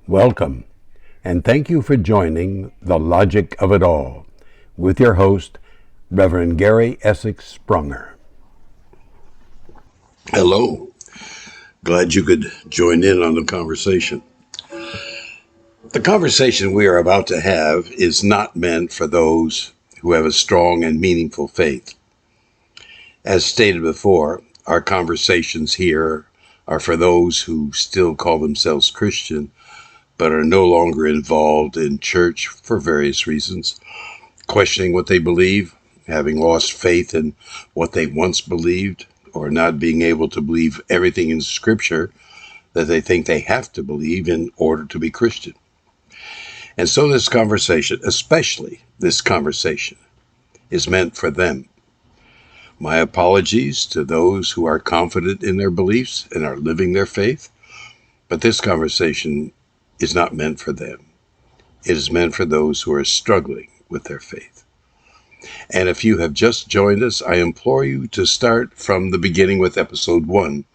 Welcome, and thank you for joining The Logic of It All with your host, Reverend Gary Essex Sprunger. Hello. Glad you could join in on the conversation. The conversation we are about to have is not meant for those who have a strong and meaningful faith. As stated before, our conversations here are for those who still call themselves Christian, but are no longer involved in church for various reasons, questioning what they believe, having lost faith in what they once believed, or not being able to believe everything in Scripture that they think they have to believe in order to be Christian. And so this conversation, especially this conversation, is meant for them. My apologies to those who are confident in their beliefs and are living their faith, but this conversation is not meant for them. It is meant for those who are struggling with their faith. And if you have just joined us, I implore you to start from the beginning with episode 1.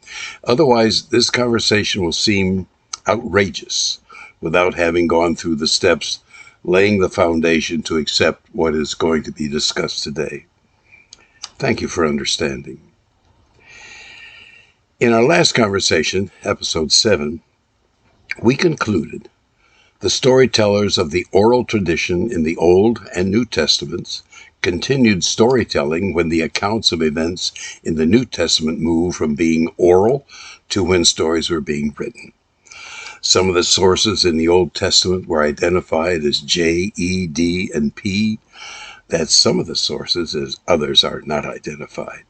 Otherwise, this conversation will seem outrageous without having gone through the steps laying the foundation to accept what is going to be discussed today. Thank you for understanding. In our last conversation, episode 7, we concluded the storytellers of the oral tradition in the Old and New Testaments continued storytelling when the accounts of events in the New Testament moved from being oral to when stories were being written. Some of the sources in the Old Testament were identified as J, E, D, and P. That's some of the sources, as others are not identified.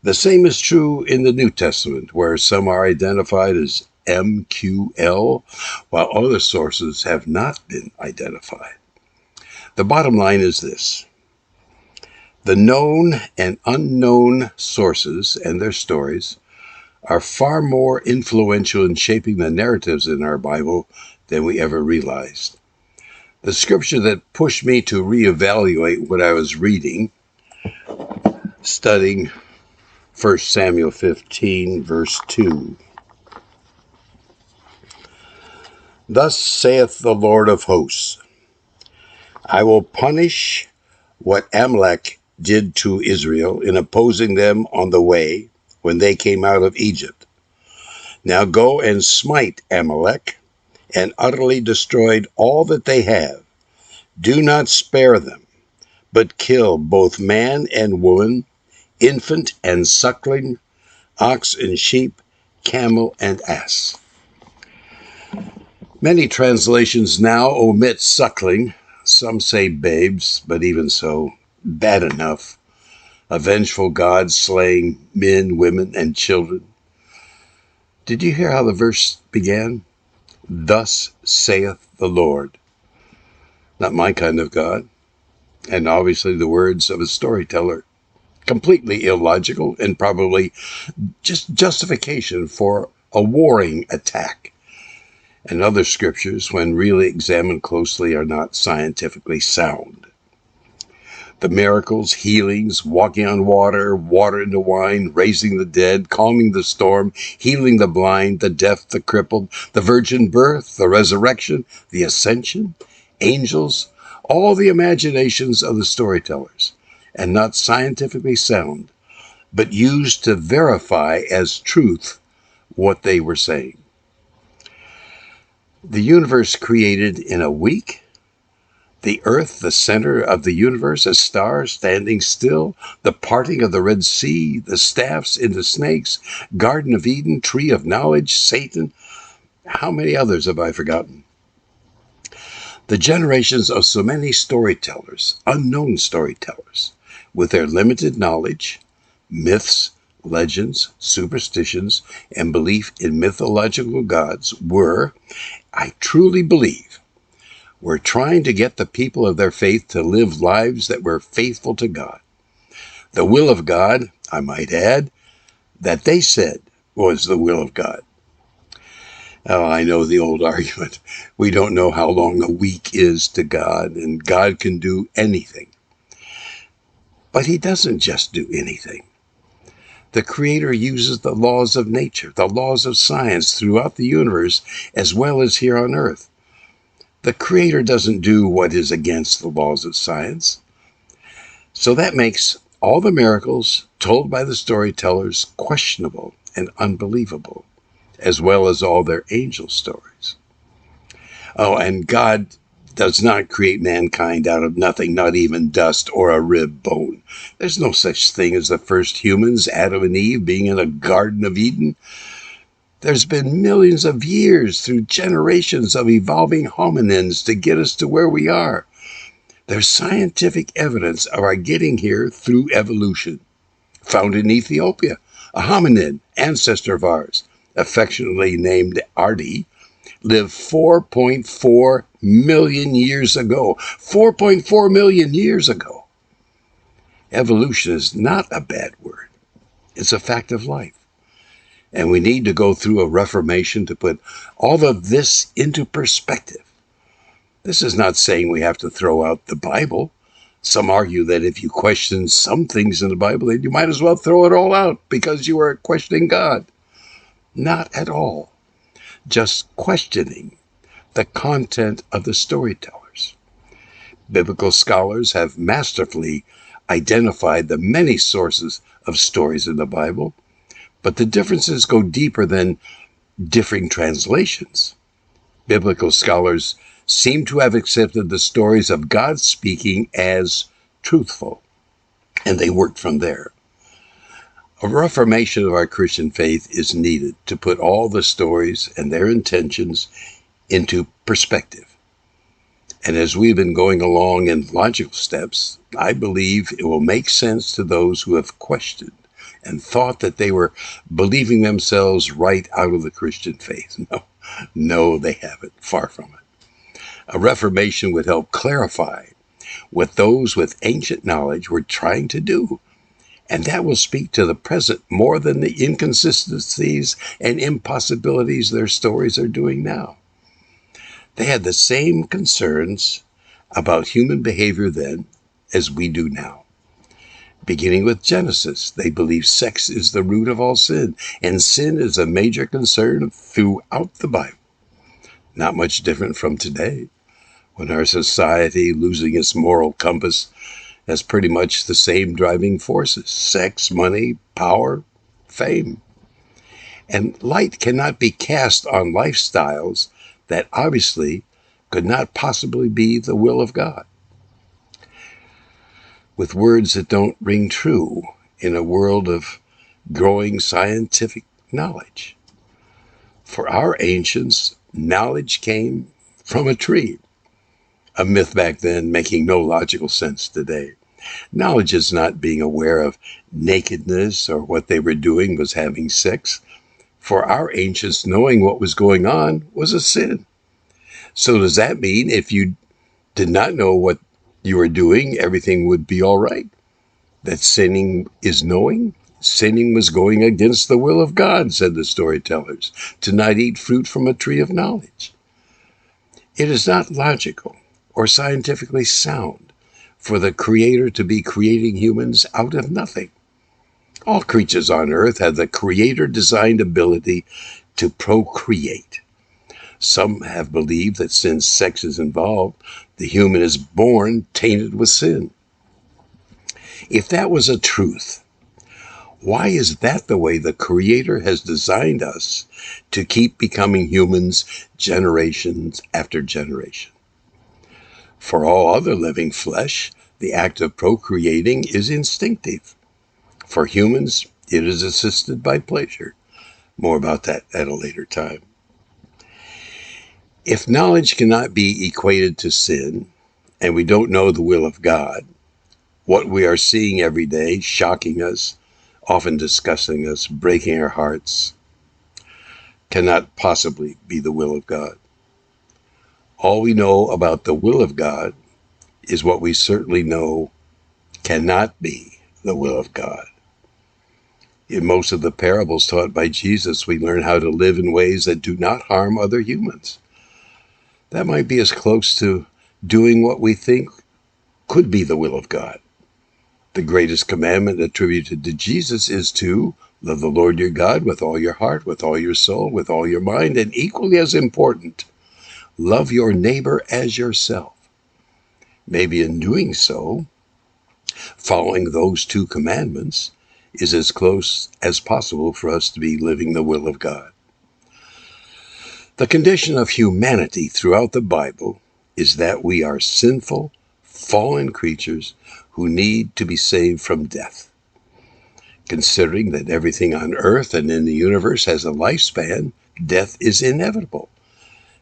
The same is true in the New Testament, where some are identified as M, Q, L, while other sources have not been identified. The bottom line is this. The known and unknown sources and their stories are far more influential in shaping the narratives in our Bible than we ever realized. The scripture that pushed me to reevaluate what I was reading, studying 1 Samuel 15, verse 2. Thus saith the Lord of hosts, I will punish what Amalek did to Israel in opposing them on the way when they came out of Egypt. Now go and smite Amalek, and utterly destroyed all that they have. Do not spare them, but kill both man and woman, infant and suckling, ox and sheep, camel and ass. Many translations now omit suckling. Some say babes, but even so, bad enough. A vengeful God slaying men, women, and children. Did you hear how the verse began? Thus saith the Lord. Not my kind of God. And obviously the words of a storyteller. Completely illogical and probably just justification for a warring attack. And other scriptures, when really examined closely, are not scientifically sound. The miracles, healings, walking on water, water into wine, raising the dead, calming the storm, healing the blind, the deaf, the crippled, the virgin birth, the resurrection, the ascension, angels, all the imaginations of the storytellers, and not scientifically sound, but used to verify as truth what they were saying. The universe created in a week, the earth, the center of the universe, a star standing still, the parting of the Red Sea, the staffs into snakes, Garden of Eden, tree of knowledge, Satan. How many others have I forgotten? The generations of so many storytellers, unknown storytellers, with their limited knowledge, myths, legends, superstitions, and belief in mythological gods were, I truly believe, were trying to get the people of their faith to live lives that were faithful to God. The will of God, I might add, that they said was the will of God. Oh, I know the old argument. We don't know how long a week is to God, and God can do anything. But he doesn't just do anything. The Creator uses the laws of nature, the laws of science throughout the universe, as well as here on Earth. The Creator doesn't do what is against the laws of science. So that makes all the miracles told by the storytellers questionable and unbelievable, as well as all their angel stories. Oh, and God does not create mankind out of nothing, not even dust or a rib bone. There's no such thing as the first humans, Adam and Eve, being in a Garden of Eden. There's been millions of years through generations of evolving hominins to get us to where we are. There's scientific evidence of our getting here through evolution. Found in Ethiopia, a hominin, ancestor of ours, affectionately named Ardi, lived 4.4 million years ago. 4.4 million years ago. Evolution is not a bad word. It's a fact of life. And we need to go through a reformation to put all of this into perspective. This is not saying we have to throw out the Bible. Some argue that if you question some things in the Bible, then you might as well throw it all out because you are questioning God. Not at all. Just questioning the content of the storytellers. Biblical scholars have masterfully identified the many sources of stories in the Bible, but the differences go deeper than differing translations. Biblical scholars seem to have accepted the stories of God speaking as truthful, and they worked from there. A reformation of our Christian faith is needed to put all the stories and their intentions into perspective. And as we've been going along in logical steps, I believe it will make sense to those who have questioned and thought that they were believing themselves right out of the Christian faith. No, they haven't. Far from it. A reformation would help clarify what those with ancient knowledge were trying to do. And that will speak to the present more than the inconsistencies and impossibilities their stories are doing now. They had the same concerns about human behavior then as we do now. Beginning with Genesis, they believe sex is the root of all sin, and sin is a major concern throughout the Bible. Not much different from today, when our society, losing its moral compass, has pretty much the same driving forces: sex, money, power, fame. And light cannot be cast on lifestyles that obviously could not possibly be the will of God. With words that don't ring true in a world of growing scientific knowledge. For our ancients, knowledge came from a tree, a myth back then making no logical sense today. Knowledge is not being aware of nakedness or what they were doing was having sex. For our ancients, knowing what was going on was a sin. So does that mean if you did not know what you were doing, everything would be all right? That sinning is knowing? Sinning was going against the will of God, said the storytellers, to not eat fruit from a tree of knowledge. It is not logical or scientifically sound for the Creator to be creating humans out of nothing. All creatures on earth have the Creator-designed ability to procreate. Some have believed that since sex is involved, the human is born tainted with sin. If that was a truth, why is that the way the Creator has designed us to keep becoming humans generations after generation? For all other living flesh, the act of procreating is instinctive. For humans, it is assisted by pleasure. More about that at a later time. If knowledge cannot be equated to sin, and we don't know the will of God, what we are seeing every day, shocking us, often disgusting us, breaking our hearts, cannot possibly be the will of God. All we know about the will of God is what we certainly know cannot be the will of God. In most of the parables taught by Jesus, we learn how to live in ways that do not harm other humans. That might be as close to doing what we think could be the will of God. The greatest commandment attributed to Jesus is to love the Lord your God with all your heart, with all your soul, with all your mind, and equally as important, love your neighbor as yourself. Maybe in doing so, following those two commandments is as close as possible for us to be living the will of God. The condition of humanity throughout the Bible is that we are sinful, fallen creatures who need to be saved from death. Considering that everything on earth and in the universe has a lifespan, death is inevitable.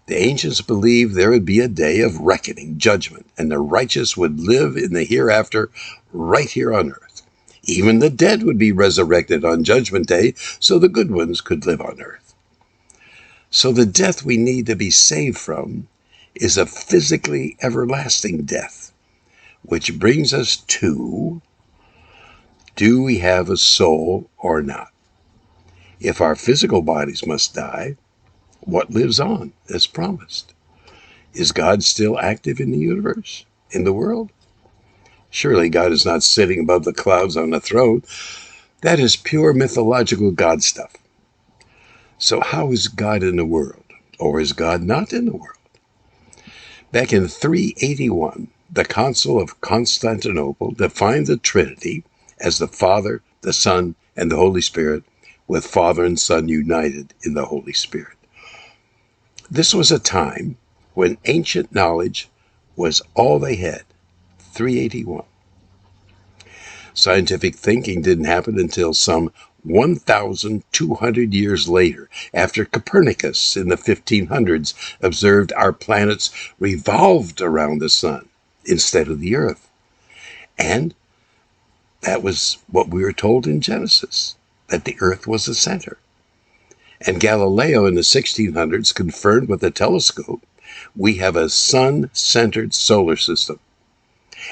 The ancients believed there would be a day of reckoning, judgment, and the righteous would live in the hereafter right here on earth. Even the dead would be resurrected on Judgment Day so the good ones could live on earth. So the death we need to be saved from is a physically everlasting death, which brings us to, do we have a soul or not? If our physical bodies must die, what lives on as promised? Is God still active in the universe, in the world? Surely God is not sitting above the clouds on a throne. That is pure mythological God stuff. So how is God in the world? Or is God not in the world? Back in 381, the Council of Constantinople defined the Trinity as the Father, the Son, and the Holy Spirit, with Father and Son united in the Holy Spirit. This was a time when ancient knowledge was all they had. 381. Scientific thinking didn't happen until some 1,200 years later, after Copernicus in the 1500s observed our planets revolved around the sun instead of the earth. And that was what we were told in Genesis, that the earth was the center. And Galileo in the 1600s confirmed with a telescope we have a sun-centered solar system.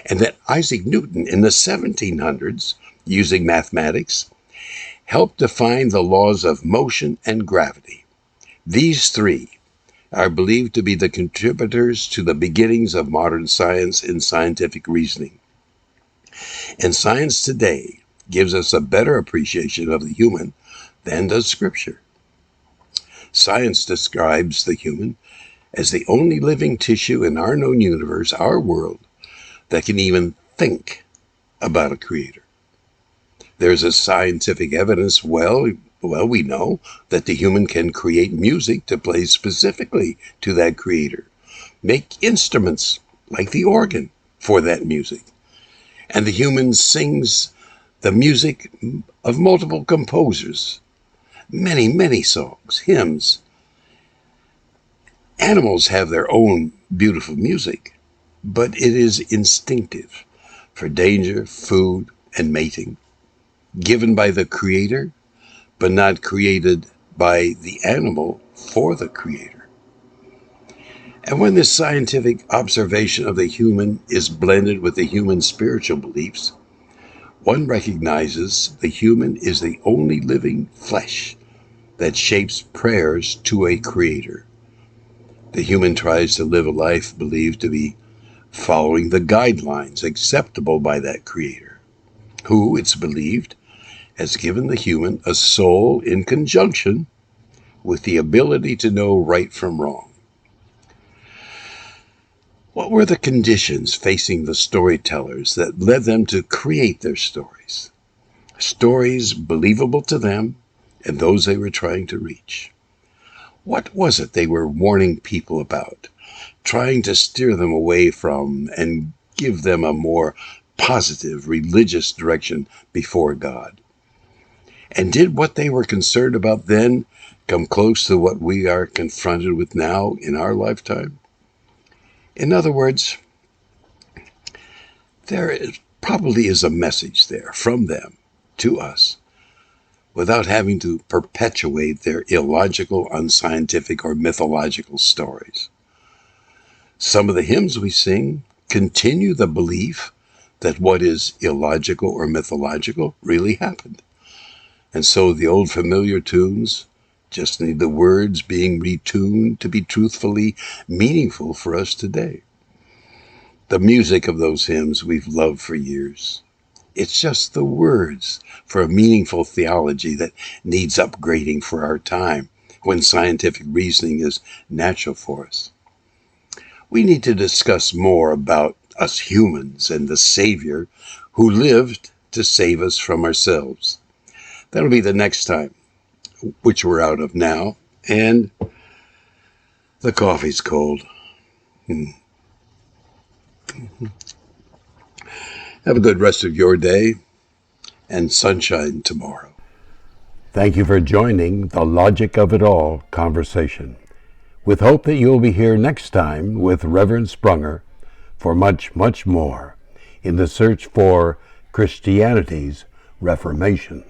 And that Isaac Newton in the 1700s, using mathematics, helped define the laws of motion and gravity. These three are believed to be the contributors to the beginnings of modern science and scientific reasoning. And science today gives us a better appreciation of the human than does Scripture. Science describes the human as the only living tissue in our known universe, our world, that can even think about a creator. There's a scientific evidence, we know that the human can create music to play specifically to that creator, make instruments like the organ for that music. And the human sings the music of multiple composers, many, many songs, hymns. Animals have their own beautiful music, but it is instinctive for danger, food, and mating, given by the creator, but not created by the animal for the creator. And when this scientific observation of the human is blended with the human spiritual beliefs, one recognizes the human is the only living flesh that shapes prayers to a creator. The human tries to live a life believed to be following the guidelines acceptable by that creator, who, it's believed, has given the human a soul in conjunction with the ability to know right from wrong. What were the conditions facing the storytellers that led them to create their stories? Stories believable to them and those they were trying to reach. What was it they were warning people about, trying to steer them away from and give them a more positive religious direction before God? And did what they were concerned about then come close to what we are confronted with now in our lifetime? In other words, probably is a message there from them to us, without having to perpetuate their illogical, unscientific, or mythological stories. Some of the hymns we sing continue the belief that what is illogical or mythological really happened. And so the old familiar tunes just need the words being retuned to be truthfully meaningful for us today. The music of those hymns we've loved for years. It's just the words for a meaningful theology that needs upgrading for our time when scientific reasoning is natural for us. We need to discuss more about us humans and the Savior who lived to save us from ourselves. That'll be the next time, which we're out of now, and the coffee's cold. Have a good rest of your day and sunshine tomorrow. Thank you for joining the Logic of It All conversation, with hope that you'll be here next time with Reverend Sprunger for much, much more in the search for Christianity's Reformation.